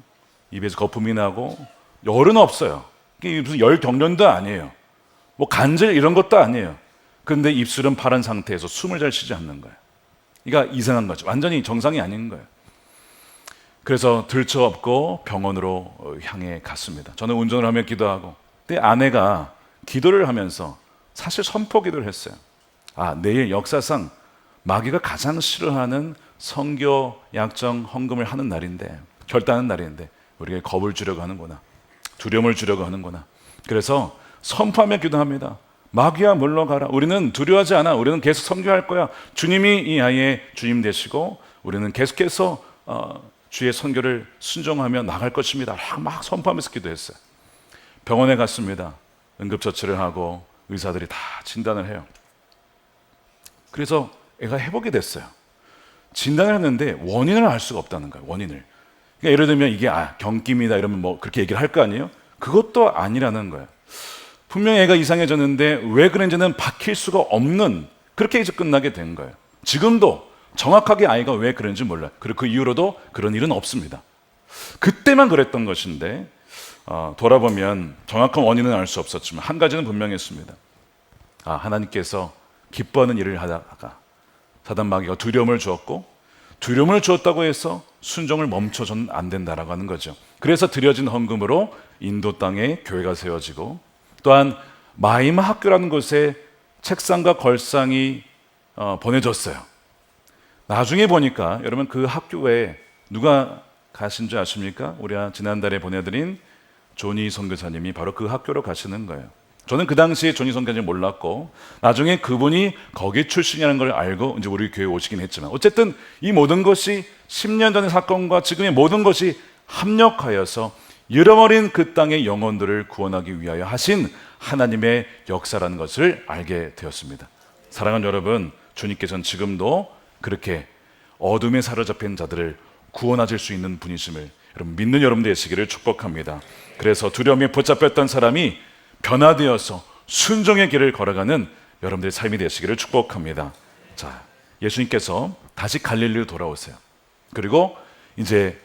입에서 거품이 나고 열은 없어요. 이게 무슨 열 경련도 아니에요. 뭐 간질 이런 것도 아니에요. 그런데 입술은 파란 상태에서 숨을 잘 쉬지 않는 거예요. 그러니까 이상한 거죠. 완전히 정상이 아닌 거예요. 그래서 들쳐업고 병원으로 향해 갔습니다. 저는 운전을 하며 기도하고, 근데 아내가 기도를 하면서 사실 선포 기도를 했어요. 내일 역사상 마귀가 가장 싫어하는 선교 약정 헌금을 하는 날인데, 결단하는 날인데 우리가 겁을 주려고 하는구나, 두려움을 주려고 하는구나. 그래서 선포하며 기도합니다. 마귀야 물러가라. 우리는 두려워하지 않아. 우리는 계속 선교할 거야. 주님이 이 아이의 주님 되시고 우리는 계속해서 주의 선교를 순종하며 나갈 것입니다. 막 선포하면서 기도했어요. 병원에 갔습니다. 응급처치를 하고 의사들이 다 진단을 해요. 그래서 애가 회복이 됐어요. 진단을 했는데 원인을 알 수가 없다는 거예요. 원인을. 그러니까 예를 들면 이게 경기입니다 이러면 뭐 그렇게 얘기를 할 거 아니에요? 그것도 아니라는 거예요. 분명히 애가 이상해졌는데 왜 그런지는 밝힐 수가 없는, 그렇게 이제 끝나게 된 거예요. 지금도 정확하게 아이가 왜 그런지 몰라요. 그리고 그 이후로도 그런 일은 없습니다. 그때만 그랬던 것인데 돌아보면 정확한 원인은 알 수 없었지만 한 가지는 분명했습니다. 하나님께서 기뻐하는 일을 하다가 사단 마귀가 두려움을 주었고, 두려움을 주었다고 해서 순종을 멈춰서는 안 된다라고 하는 거죠. 그래서 드려진 헌금으로 인도 땅에 교회가 세워지고, 또한 마이마 학교라는 곳에 책상과 걸상이 보내졌어요. 나중에 보니까 여러분 그 학교에 누가 가신 줄 아십니까? 우리가 지난달에 보내드린 조니 선교사님이 바로 그 학교로 가시는 거예요. 저는 그 당시에 존이성까지 몰랐고 나중에 그분이 거기 출신이라는 걸 알고 이제 우리 교회에 오시긴 했지만 어쨌든 이 모든 것이 10년 전의 사건과 지금의 모든 것이 합력하여서 잃어버린 그 땅의 영혼들을 구원하기 위하여 하신 하나님의 역사라는 것을 알게 되었습니다. 사랑하는 여러분, 주님께서는 지금도 그렇게 어둠에 사로잡힌 자들을 구원하실 수 있는 분이심을 여러분 믿는 여러분 되시기를 축복합니다. 그래서 두려움에 붙잡혔던 사람이 변화되어서 순종의 길을 걸어가는 여러분들의 삶이 되시기를 축복합니다. 자, 예수님께서 다시 갈릴리로 돌아오세요. 그리고 이제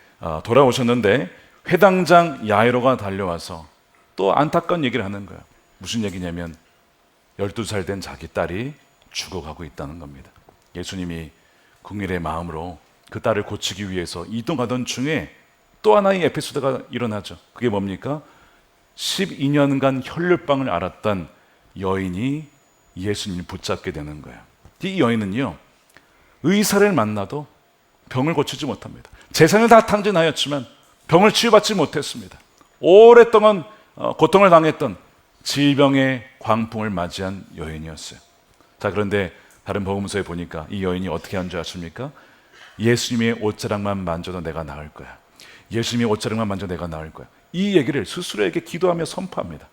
돌아오셨는데 회당장 야이로가 달려와서 또 안타까운 얘기를 하는 거예요. 무슨 얘기냐면 12살 된 자기 딸이 죽어가고 있다는 겁니다. 예수님이 긍휼의 마음으로 그 딸을 고치기 위해서 이동하던 중에 또 하나의 에피소드가 일어나죠. 그게 뭡니까? 12년간 혈류병을 앓았던 여인이 예수님을 붙잡게 되는 거예요. 이 여인은요, 의사를 만나도 병을 고치지 못합니다. 재산을 다 탕진하였지만 병을 치유받지 못했습니다. 오랫동안 고통을 당했던 질병의 광풍을 맞이한 여인이었어요. 자, 그런데 다른 복음서에 보니까 이 여인이 어떻게 한 줄 아십니까? 예수님의 옷자락만 만져도 내가 나을 거야. 예수님의 옷자락만 만져도 내가 나을 거야. 이 얘기를 스스로에게 기도하며 선포합니다.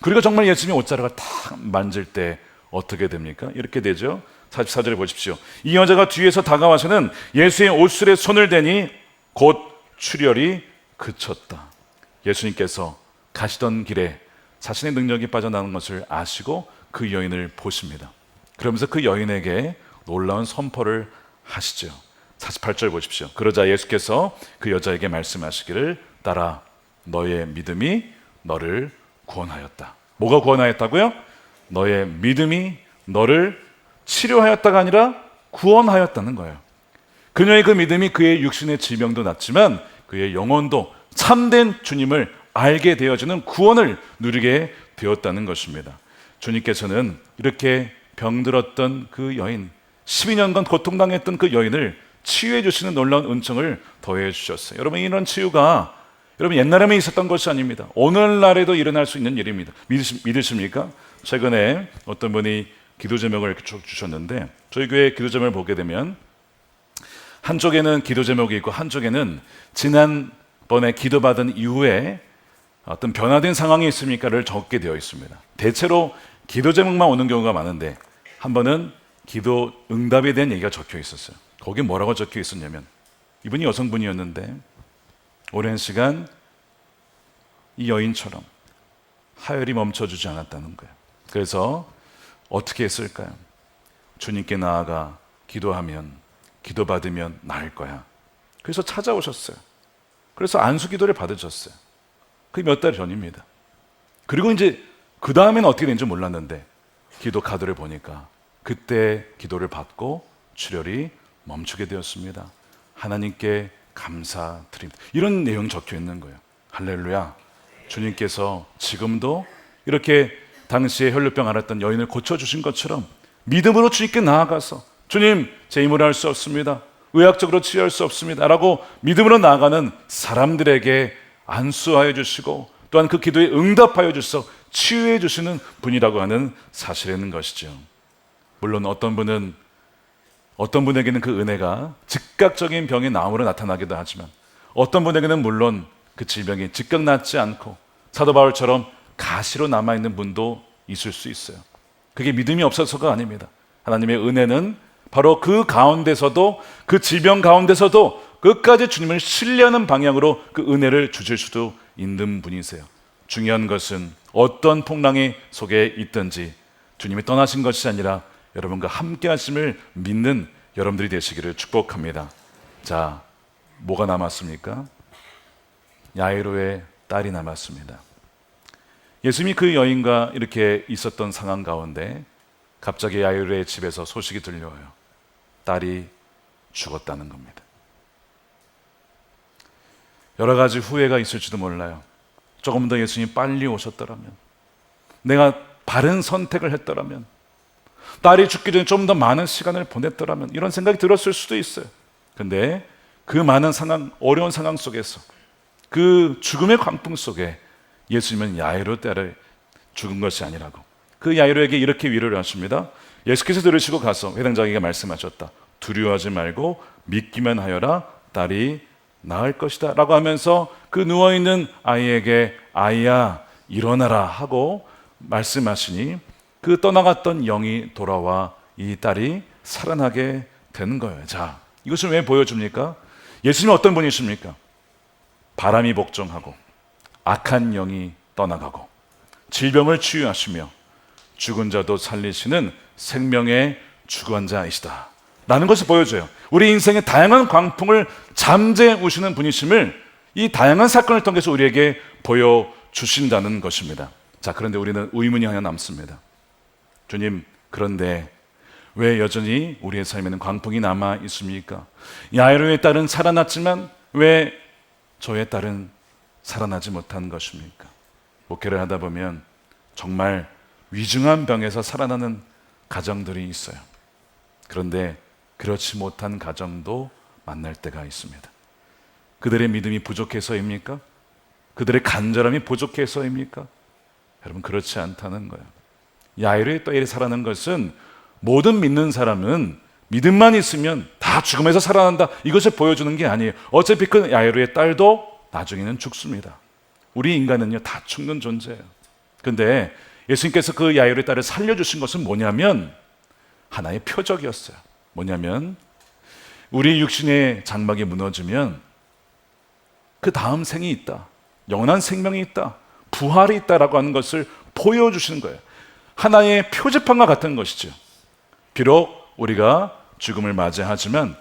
그리고 정말 예수님의 옷자락을 탁 만질 때 어떻게 됩니까? 이렇게 되죠. 44절에 보십시오. 이 여자가 뒤에서 다가와서는 예수의 옷술에 손을 대니 곧 출혈이 그쳤다. 예수님께서 가시던 길에 자신의 능력이 빠져나가는 것을 아시고 그 여인을 보십니다. 그러면서 그 여인에게 놀라운 선포를 하시죠. 48절 보십시오. 그러자 예수께서 그 여자에게 말씀하시기를 따라 너의 믿음이 너를 구원하였다. 뭐가 구원하였다고요? 너의 믿음이 너를 치료하였다가 아니라 구원하였다는 거예요. 그녀의 그 믿음이 그의 육신의 질병도 낫지만 그의 영혼도 참된 주님을 알게 되어주는 구원을 누리게 되었다는 것입니다. 주님께서는 이렇게 병들었던 그 여인, 12년간 고통당했던 그 여인을 치유해 주시는 놀라운 은총을 더해 주셨어요. 여러분, 이런 치유가 여러분 옛날에만 있었던 것이 아닙니다. 오늘날에도 일어날 수 있는 일입니다. 믿으십니까? 최근에 어떤 분이 기도 제목을 이렇게 쭉 주셨는데 저희 교회 기도 제목을 보게 되면 한쪽에는 기도 제목이 있고 한쪽에는 지난번에 기도받은 이후에 어떤 변화된 상황이 있습니까를 적게 되어 있습니다. 대체로 기도 제목만 오는 경우가 많은데 한 번은 기도 응답에 대한 얘기가 적혀 있었어요. 거기 뭐라고 적혀 있었냐면 이분이 여성분이었는데 오랜 시간 이 여인처럼 하혈이 멈춰주지 않았다는 거예요. 그래서 어떻게 했을까요? 주님께 나아가 기도하면 기도받으면 나을 거야. 그래서 찾아오셨어요. 그래서 안수 기도를 받으셨어요. 그게 몇 달 전입니다. 그리고 이제 그 다음에는 어떻게 된지 몰랐는데 기도 카드를 보니까 그때 기도를 받고 출혈이 멈추게 되었습니다. 하나님께 감사드립니다. 이런 내용 적혀 있는 거예요. 할렐루야. 주님께서 지금도 이렇게 당시에 혈류병 앓았던 여인을 고쳐주신 것처럼 믿음으로 주님께 나아가서 주님, 제 힘으로 할 수 없습니다. 의학적으로 치유할 수 없습니다. 라고 믿음으로 나아가는 사람들에게 안수하여 주시고 또한 그 기도에 응답하여 주셔서 치유해 주시는 분이라고 하는 사실인 것이죠. 물론 어떤 분에게는 그 은혜가 즉각적인 병의 나음으로 나타나기도 하지만 어떤 분에게는 물론 그 질병이 즉각 낫지 않고 사도 바울처럼 가시로 남아있는 분도 있을 수 있어요. 그게 믿음이 없어서가 아닙니다. 하나님의 은혜는 바로 그 가운데서도 그 질병 가운데서도 끝까지 주님을 신뢰하는 방향으로 그 은혜를 주실 수도 있는 분이세요. 중요한 것은 어떤 풍랑의 속에 있든지 주님이 떠나신 것이 아니라 여러분과 함께 하심을 믿는 여러분들이 되시기를 축복합니다. 자, 뭐가 남았습니까? 야이로의 딸이 남았습니다. 예수님이 그 여인과 이렇게 있었던 상황 가운데 갑자기 야이로의 집에서 소식이 들려와요. 딸이 죽었다는 겁니다. 여러 가지 후회가 있을지도 몰라요. 조금 더 예수님이 빨리 오셨더라면, 내가 바른 선택을 했더라면, 딸이 죽기 전에 좀 더 많은 시간을 보냈더라면 이런 생각이 들었을 수도 있어요. 근데 그 많은 상황, 어려운 상황 속에서 그 죽음의 광풍 속에 예수님은 야이로 딸을 죽은 것이 아니라고. 그 야이로에게 이렇게 위로를 하십니다. 예수께서 들으시고 가서 회당장에게 말씀하셨다. 두려워하지 말고 믿기만 하여라. 딸이 나을 것이다 라고 하면서 그 누워있는 아이에게 아이야 일어나라 하고 말씀하시니 그 떠나갔던 영이 돌아와 이 딸이 살아나게 되는 거예요. 자, 이것을 왜 보여줍니까? 예수님은 어떤 분이십니까? 바람이 복종하고 악한 영이 떠나가고 질병을 치유하시며 죽은 자도 살리시는 생명의 주관자이시다 라는 것을 보여줘요. 우리 인생의 다양한 광풍을 잠재해 오시는 분이심을 이 다양한 사건을 통해서 우리에게 보여주신다는 것입니다. 자, 그런데 우리는 의문이 하나 남습니다. 주님, 그런데 왜 여전히 우리의 삶에는 광풍이 남아 있습니까? 야이로의 딸은 살아났지만 왜 저의 딸은 살아나지 못한 것입니까? 목회를 하다 보면 정말 위중한 병에서 살아나는 가정들이 있어요. 그런데 그렇지 못한 가정도 만날 때가 있습니다. 그들의 믿음이 부족해서입니까? 그들의 간절함이 부족해서입니까? 여러분, 그렇지 않다는 거예요. 야이로의 딸이 살아난 것은 모든 믿는 사람은 믿음만 있으면 다 죽음에서 살아난다 이것을 보여주는 게 아니에요. 어차피 그 야이로의 딸도 나중에는 죽습니다. 우리 인간은요 다 죽는 존재예요. 그런데 예수님께서 그 야이로의 딸을 살려주신 것은 뭐냐면 하나의 표적이었어요. 뭐냐면 우리 육신의 장막이 무너지면 그 다음 생이 있다, 영원한 생명이 있다, 부활이 있다라고 하는 것을 보여주시는 거예요. 하나의 표지판과 같은 것이죠. 비록 우리가 죽음을 맞이하지만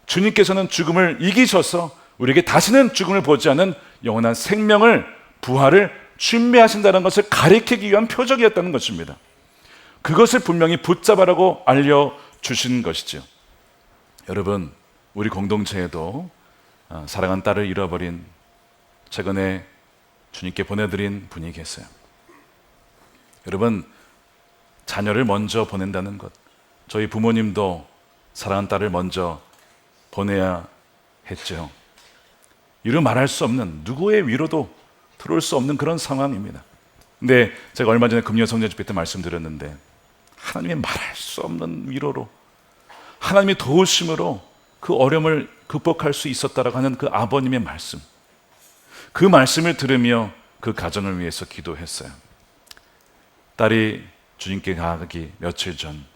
주님께서는 죽음을 이기셔서 우리에게 다시는 죽음을 보지 않은 영원한 생명을, 부활을 준비하신다는 것을 가리키기 위한 표적이었다는 것입니다. 그것을 분명히 붙잡아라고 알려주신 것이죠. 여러분, 우리 공동체에도 사랑한 딸을 잃어버린, 최근에 주님께 보내드린 분이 계세요. 여러분, 자녀를 먼저 보낸다는 것, 저희 부모님도 사랑하는 딸을 먼저 보내야 했죠. 이루 말할 수 없는, 누구의 위로도 들어올 수 없는 그런 상황입니다. 근데 제가 얼마 전에 금요 성전 집회 때 말씀드렸는데 하나님의 말할 수 없는 위로로, 하나님의 도우심으로 그 어려움을 극복할 수 있었다라고 하는 그 아버님의 말씀, 그 말씀을 들으며 그 가정을 위해서 기도했어요. 딸이 주님께 가기 며칠 전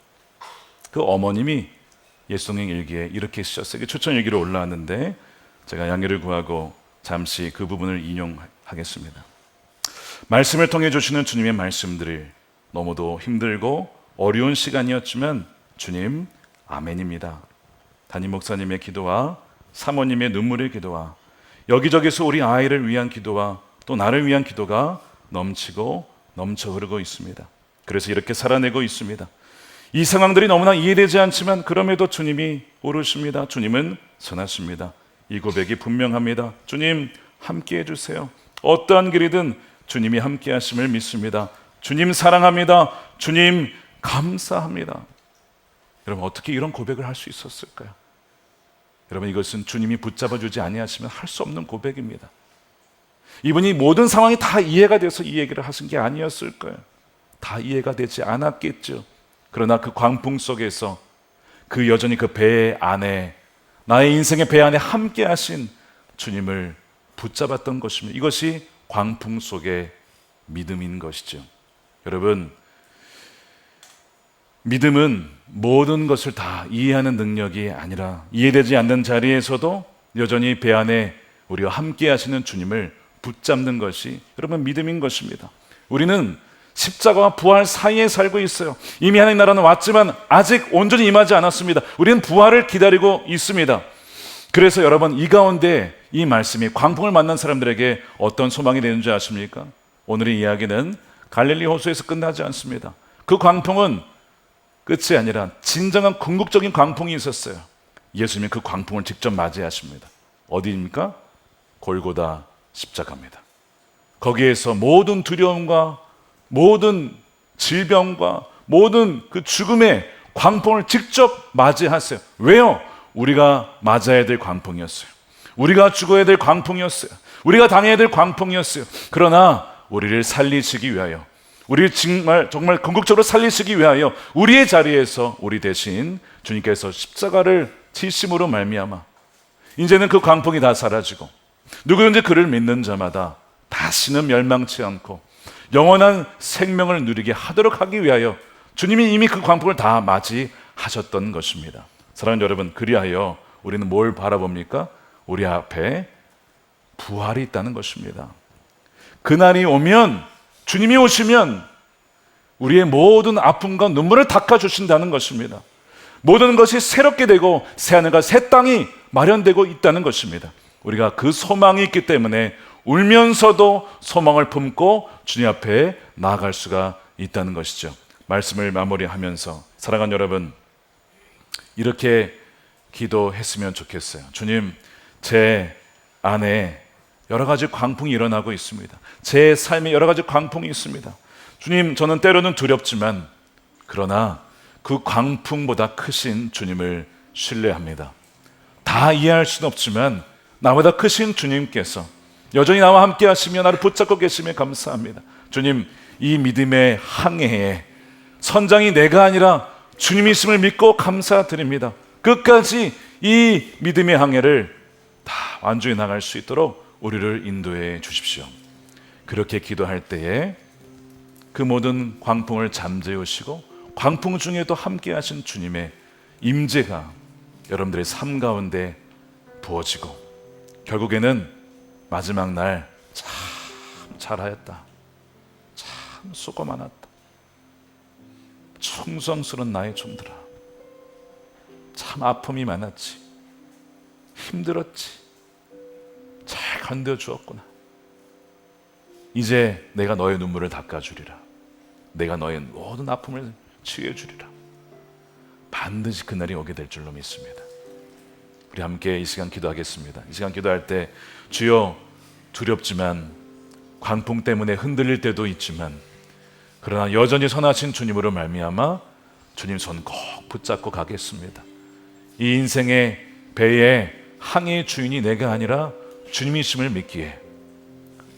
그 어머님이 예수동행 일기에 이렇게 쓰셨어요. 추천 일기로 올라왔는데 제가 양해를 구하고 잠시 그 부분을 인용하겠습니다. 말씀을 통해 주시는 주님의 말씀들을 너무도 힘들고 어려운 시간이었지만 주님 아멘입니다. 담임 목사님의 기도와 사모님의 눈물의 기도와 여기저기서 우리 아이를 위한 기도와 또 나를 위한 기도가 넘치고 넘쳐 흐르고 있습니다. 그래서 이렇게 살아내고 있습니다. 이 상황들이 너무나 이해되지 않지만 그럼에도 주님이 오르십니다. 주님은 선하십니다. 이 고백이 분명합니다. 주님 함께 해주세요. 어떠한 길이든 주님이 함께 하심을 믿습니다. 주님 사랑합니다. 주님 감사합니다. 여러분, 어떻게 이런 고백을 할 수 있었을까요? 여러분, 이것은 주님이 붙잡아 주지 아니하시면 할 수 없는 고백입니다. 이분이 모든 상황이 다 이해가 돼서 이 얘기를 하신 게 아니었을 거예요. 다 이해가 되지 않았겠죠. 그러나 그 광풍 속에서 그 여전히 그 배 안에, 나의 인생의 배 안에 함께 하신 주님을 붙잡았던 것입니다. 이것이 광풍 속의 믿음인 것이죠. 여러분, 믿음은 모든 것을 다 이해하는 능력이 아니라 이해되지 않는 자리에서도 여전히 배 안에 우리와 함께 하시는 주님을 붙잡는 것이 여러분 믿음인 것입니다. 우리는 십자가와 부활 사이에 살고 있어요. 이미 하나님 나라는 왔지만 아직 온전히 임하지 않았습니다. 우리는 부활을 기다리고 있습니다. 그래서 여러분, 이 가운데 이 말씀이 광풍을 만난 사람들에게 어떤 소망이 되는지 아십니까? 오늘의 이야기는 갈릴리 호수에서 끝나지 않습니다. 그 광풍은 끝이 아니라 진정한 궁극적인 광풍이 있었어요. 예수님이 그 광풍을 직접 맞이하십니다. 어디입니까? 골고다 십자가입니다. 거기에서 모든 두려움과 모든 질병과 모든 그 죽음의 광풍을 직접 맞이하세요. 왜요? 우리가 맞아야 될 광풍이었어요. 우리가 죽어야 될 광풍이었어요. 우리가 당해야 될 광풍이었어요. 그러나 우리를 살리시기 위하여, 우리 정말 궁극적으로 살리시기 위하여 우리의 자리에서 우리 대신 주님께서 십자가를 지심으로 말미암아 이제는 그 광풍이 다 사라지고 누구든지 그를 믿는 자마다 다시는 멸망치 않고 영원한 생명을 누리게 하도록 하기 위하여 주님이 이미 그 광풍을 다 맞이하셨던 것입니다. 사랑하는 여러분, 그리하여 우리는 뭘 바라봅니까? 우리 앞에 부활이 있다는 것입니다. 그날이 오면, 주님이 오시면 우리의 모든 아픔과 눈물을 닦아주신다는 것입니다. 모든 것이 새롭게 되고 새하늘과 새 땅이 마련되고 있다는 것입니다. 우리가 그 소망이 있기 때문에 울면서도 소망을 품고 주님 앞에 나아갈 수가 있다는 것이죠. 말씀을 마무리하면서 사랑하는 여러분, 이렇게 기도했으면 좋겠어요. 주님, 제 안에 여러 가지 광풍이 일어나고 있습니다. 제 삶에 여러 가지 광풍이 있습니다. 주님, 저는 때로는 두렵지만 그러나 그 광풍보다 크신 주님을 신뢰합니다. 다 이해할 수는 없지만 나보다 크신 주님께서 여전히 나와 함께 하시며 나를 붙잡고 계시며 감사합니다. 주님, 이 믿음의 항해에 선장이 내가 아니라 주님이심을 믿고 감사드립니다. 끝까지 이 믿음의 항해를 다 완주해 나갈 수 있도록 우리를 인도해 주십시오. 그렇게 기도할 때에 그 모든 광풍을 잠재우시고 광풍 중에도 함께 하신 주님의 임재가 여러분들의 삶 가운데 부어지고 결국에는 마지막 날 참 잘하였다, 참 수고 많았다, 충성스러운 나의 종들아, 참 아픔이 많았지, 힘들었지, 잘 견뎌주었구나, 이제 내가 너의 눈물을 닦아주리라, 내가 너의 모든 아픔을 치유해주리라. 반드시 그날이 오게 될 줄로 믿습니다. 우리 함께 이 시간 기도하겠습니다. 이 시간 기도할 때 주여, 두렵지만 광풍 때문에 흔들릴 때도 있지만 그러나 여전히 선하신 주님으로 말미암아 주님 손 꼭 붙잡고 가겠습니다. 이 인생의 배의 항해의 주인이 내가 아니라 주님이심을 믿기에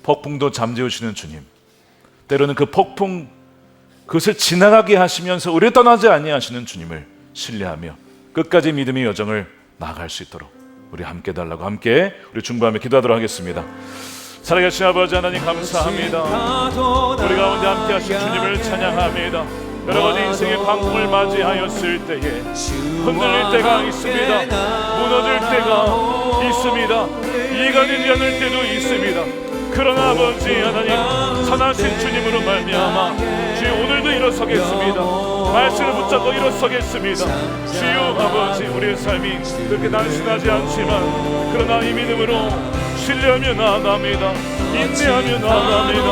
폭풍도 잠재우시는 주님, 때로는 그 폭풍 그것을 지나가게 하시면서 우리를 떠나지 아니하시는 주님을 신뢰하며 끝까지 믿음의 여정을 나아갈 수 있도록 우리 함께 달라고 함께 우리 중보하며 기도하도록 하겠습니다. 살아계신 아버지 하나님 감사합니다. 우리 가운데 함께 하신 주님을 찬양합니다. 여러 가지 인생의 광풍을 맞이하였을 때에 흔들릴 때가 있습니다. 무너질 때가 있습니다. 이해가 되지 않을 때도 있습니다. 그러나 아버지 하나님, 선하신 주님으로 말미암아 주여 오늘도 일어서겠습니다. 말씀을 붙잡고 일어서겠습니다. 주여 아버지, 우리의 삶이 그렇게 단순하지 않지만 그러나 이 믿음으로 신뢰하며 나아갑니다. 인내하며 나아갑니다.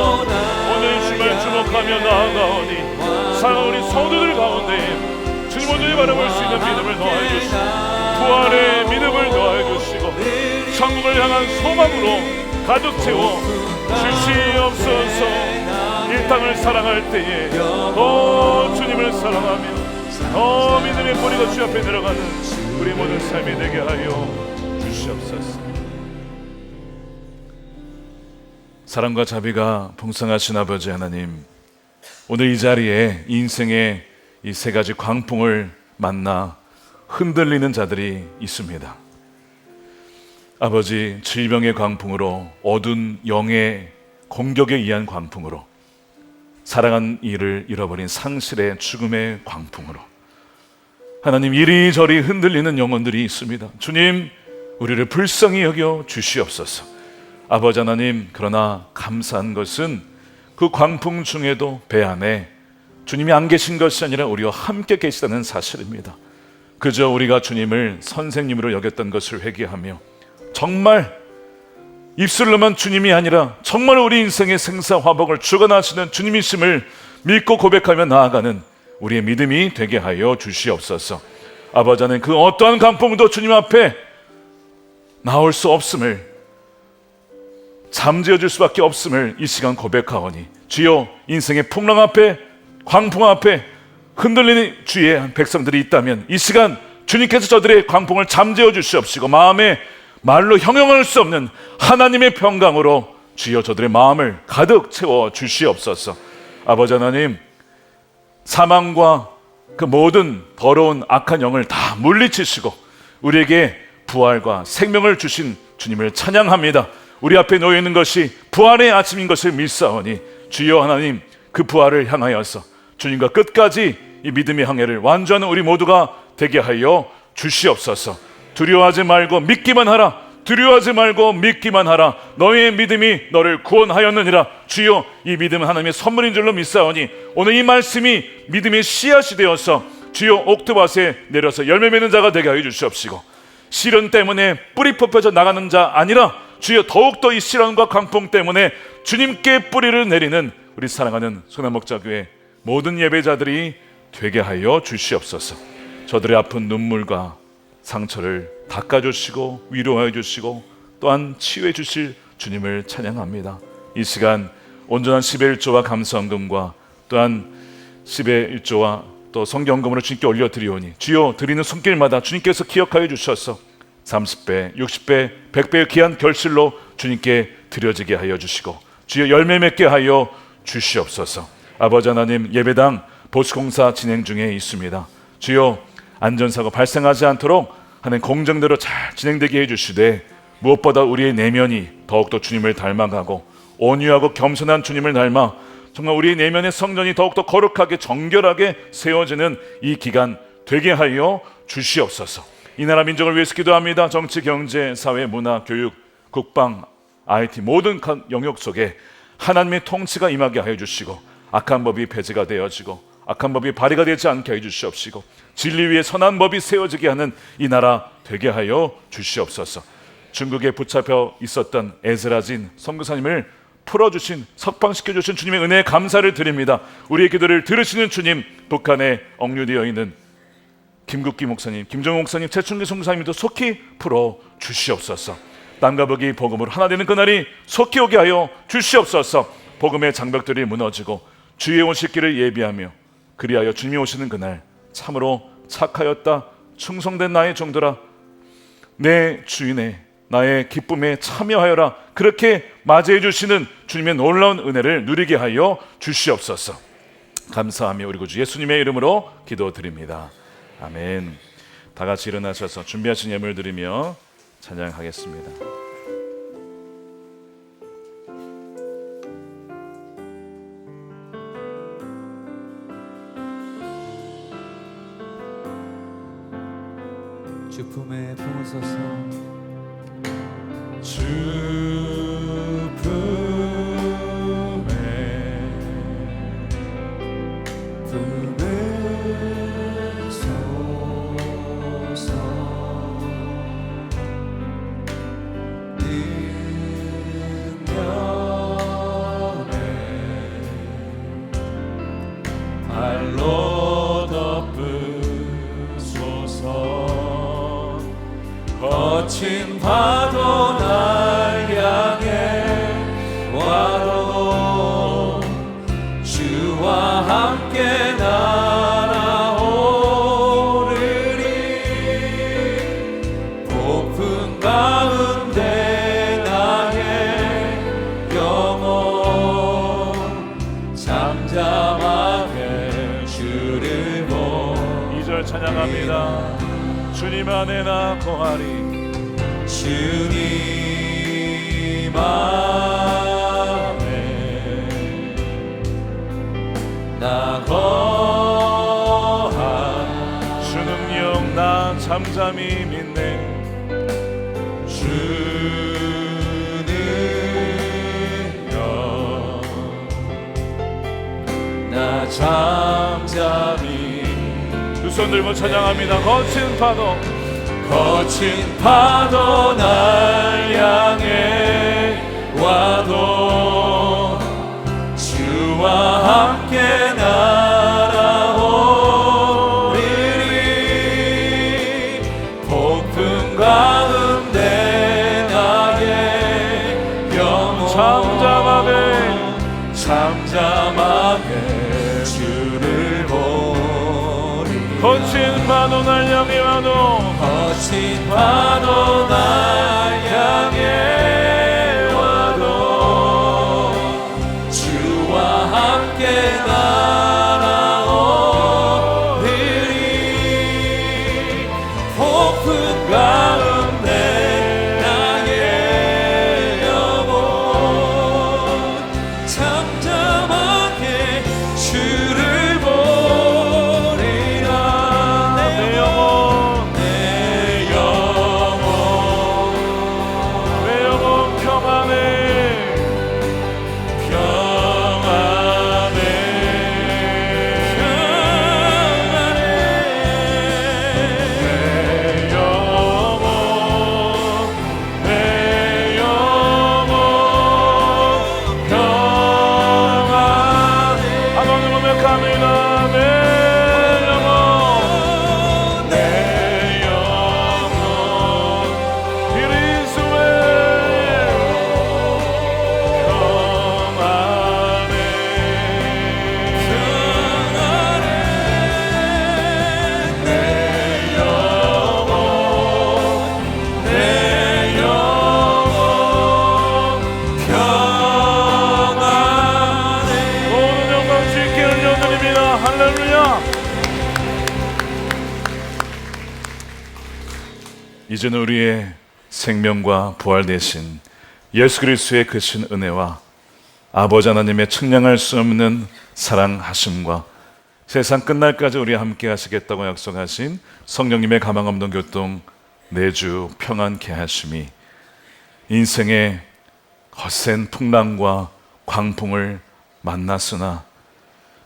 오늘 주말 주목하며 나아가오니 사랑하는 우리 성도들 가운데 주님 온전히 바라볼 수 있는 믿음을 더하여 주시고 부활의 믿음을 더하여 주시고 천국을 향한 소망으로 가득 채워 주시옵소서. 이 땅을 사랑할 때에 더 주님을 사랑하며 더 믿음의 뿌리가 주 앞에 내려가는 우리 모든 삶이 되게 하여 주시옵소서. 사랑과 자비가 풍성하신 아버지 하나님, 오늘 이 자리에 인생의 이 세 가지 광풍을 만나 흔들리는 자들이 있습니다. 아버지, 질병의 광풍으로, 어두운 영의 공격에 의한 광풍으로, 사랑한 이를 잃어버린 상실의 죽음의 광풍으로 하나님 이리저리 흔들리는 영혼들이 있습니다. 주님, 우리를 불쌍히 여겨 주시옵소서. 아버지 하나님, 그러나 감사한 것은 그 광풍 중에도 배 안에 주님이 안 계신 것이 아니라 우리와 함께 계시다는 사실입니다. 그저 우리가 주님을 선생님으로 여겼던 것을 회개하며 정말 입술로만 주님이 아니라 정말 우리 인생의 생사화복을 주관하시는 주님이심을 믿고 고백하며 나아가는 우리의 믿음이 되게 하여 주시옵소서. 아버지 하나님, 그 어떠한 광풍도 주님 앞에 나올 수 없음을, 잠재워줄 수밖에 없음을 이 시간 고백하오니 주여, 인생의 풍랑 앞에, 광풍 앞에 흔들리는 주의 백성들이 있다면 이 시간 주님께서 저들의 광풍을 잠재워 주시옵시고 마음에 말로 형용할 수 없는 하나님의 평강으로 주여 저들의 마음을 가득 채워 주시옵소서. 아버지 하나님, 사망과 그 모든 더러운 악한 영을 다 물리치시고 우리에게 부활과 생명을 주신 주님을 찬양합니다. 우리 앞에 놓여 있는 것이 부활의 아침인 것을 믿사오니 주여 하나님, 그 부활을 향하여서 주님과 끝까지 이 믿음의 항해를 완주하는 우리 모두가 되게 하여 주시옵소서. 두려워하지 말고 믿기만 하라. 두려워하지 말고 믿기만 하라. 너의 믿음이 너를 구원하였느니라. 주여, 이 믿음은 하나님의 선물인 줄로 믿사오니 오늘 이 말씀이 믿음의 씨앗이 되어서 주여 옥토밭에 내려서 열매 맺는 자가 되게 하여 주시옵시고, 시련 때문에 뿌리 뽑혀져 나가는 자 아니라 주여 더욱더 이 시련과 강풍 때문에 주님께 뿌리를 내리는 우리 사랑하는 소나목자교회 모든 예배자들이 되게 하여 주시옵소서. 저들의 아픈 눈물과 상처를 닦아주시고 위로하여 주시고 또한 치유해 주실 주님을 찬양합니다. 이 시간 온전한 10의 1조와 감사헌금과 또한 10의 1조와 또 성경금으로 주님께 올려드리오니 주여 드리는 손길마다 주님께서 기억하여 주셔서 30배, 60배, 100배의 귀한 결실로 주님께 드려지게 하여 주시고 주여 열매 맺게 하여 주시옵소서. 아버지 하나님, 예배당 보수공사 진행 중에 있습니다. 주여 안전사고 발생하지 않도록 하는 공정대로 잘 진행되게 해주시되, 무엇보다 우리의 내면이 더욱더 주님을 닮아가고 온유하고 겸손한 주님을 닮아 정말 우리의 내면의 성전이 더욱더 거룩하게 정결하게 세워지는 이 기간 되게 하여 주시옵소서. 이 나라 민족을 위해서 기도합니다. 정치, 경제, 사회, 문화, 교육, 국방, IT 모든 영역 속에 하나님의 통치가 임하게 하여 주시고 악한 법이 폐지가 되어지고 악한 법이 발휘가 되지 않게 해 주시옵시고 진리 위에 선한 법이 세워지게 하는 이 나라 되게 하여 주시옵소서. 중국에 붙잡혀 있었던 에스라진 선교사님을 풀어주신, 석방시켜주신 주님의 은혜에 감사를 드립니다. 우리의 기도를 들으시는 주님, 북한에 억류되어 있는 김국기 목사님, 김정은 목사님, 최춘기 선교사님도 속히 풀어 주시옵소서. 땅과 북이 복음으로 하나 되는 그날이 속히 오게 하여 주시옵소서. 복음의 장벽들이 무너지고 주의 오실 길을 예비하며 그리하여 주님이 오시는 그날 참으로 착하였다, 충성된 나의 종들아, 내 주인의 나의 기쁨에 참여하여라, 그렇게 맞이해 주시는 주님의 놀라운 은혜를 누리게 하여 주시옵소서. 감사하며 우리 구주 예수님의 이름으로 기도드립니다. 아멘. 다 같이 일어나셔서 준비하신 예물 드리며 찬양하겠습니다. 주 품에 품으소서. 주 품에 품으소서. 능력에 발로 덮으소서. 거친 파도 날 향해 와도 주와 함께 날아오르리. 폭풍 가운데 나의 영혼 잠잠하게 주를 보. 2절 찬양합니다. 주님 안에 나 거하리. 주님 안에 나 거하. 주 능력 나 잠잠히 믿네. 주 능력 나 잠잠히. 두 손 들고 찬양합니다. 거친 파도, 거친 파도 날 향해 와도 주와 함께 날아오리리. 폭풍 가운데 나의 영혼 잠잠하게 주를 보리. 거친 파도 날 향해 와도, 거친 파도 날 향해 와도 주와 함께 폭풍 가운데 나의 영혼 잠잠하게 주를 보리라. 내 영혼 내 영혼 평안해 이제는 우리의 생명과 부활 되신 예수 그리스도의 크신 은혜와 아버지 하나님의 측량할 수 없는 사랑하심과 세상 끝날까지 우리와 함께 하시겠다고 약속하신 성령님의 가망 없는 교통 내주 평안케 하심이 인생의 거센 풍랑과 광풍을 만났으나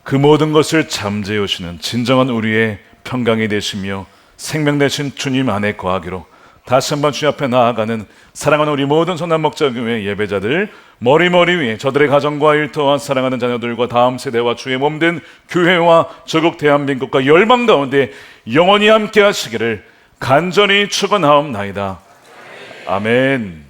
그 모든 것을 잠재해 오시는 진정한 우리의 평강이 되시며 생명 되신 주님 안에 거하기로 다시 한번 주님 앞에 나아가는 사랑하는 우리 모든 선한목자교회 예배자들 머리 위에 저들의 가정과 일터와 사랑하는 자녀들과 다음 세대와 주의 몸된 교회와 저국 대한민국과 열방 가운데 영원히 함께 하시기를 간절히 축원하옵나이다. 아멘.